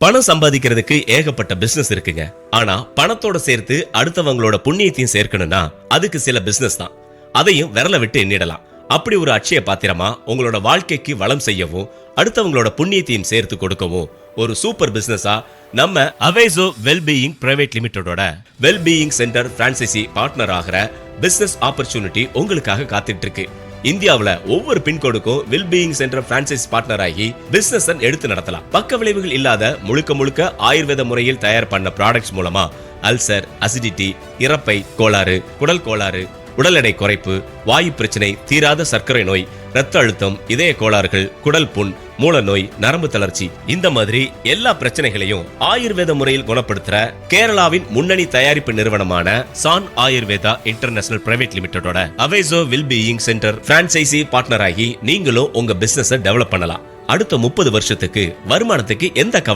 பணம் சம்பாதிக்கிறதுக்கு ஏகப்பட்ட பிசினஸ் இருக்குங்க. ஆனா பணத்தோட சேர்த்து அடுத்தவங்களோட புண்ணியத்தையும் சேர்க்கணும்னா அதுக்கு சில பிசினஸ் தான். அதையும் விரல விட்டு எண்ணிடலாம். அப்படி ஒரு அட்சய பாத்திரமா உங்களோட வாழ்க்கைக்கு வளம் செய்யவும் அடுத்தவங்களோட புண்ணியத்தையும் சேர்த்து கொடுக்கவும் ஒரு சூப்பர் பிசினஸா நம்ம அவேசோ வெல்பீயிங் பிரைவேட் லிமிடெடோட வெல்பீயிங் சென்டர் பிரான்சைசி பார்ட்னர் ஆகிற பிசினஸ் ஆப்பர்ச்சுனிட்டி உங்களுக்காக காத்துட்டு இருக்கு. இந்தியாவுல ஒவ்வொரு பின்கோடுக்கும் வெல்பீயிங் சென்டர் பிரான்சைஸ் பார்ட்னர் ஆகி பிசினஸ் எடுத்து நடத்தலாம். பக்க விளைவுகள் இல்லாத முழுக்க முழுக்க ஆயுர்வேத முறையில் தயார் பண்ண ப்ராடக்ட்ஸ் மூலமா அல்சர், அசிடிட்டி, இறப்பை கோளாறு, குடல் கோளாறு, உடல் எடை குறைப்பு, வாயு பிரச்சனை, தீராத சர்க்கரை நோய், ரத்த அழுத்தம், இதய கோளாறுகள், குடல் புண், மூல நோய், நரம்பு தளர்ச்சி, இந்த மாதிரி எல்லா பிரச்சனைகளையும் ஆயுர்வேத முறையில் குணப்படுத்துற கேரளாவின் முன்னணி தயாரிப்பு நிறுவனமான சான் ஆயுர்வேதா இன்டர்நேஷனல் பிரைவேட் லிமிடெடோட Aveso wellbeing centre franchisee partner ஆகி நீங்களும் உங்க பிசினஸ் டெவலப் பண்ணலாம். அடுத்த 30 வருஷத்துக்கு வருமானத்துக்கு எந்த கவலை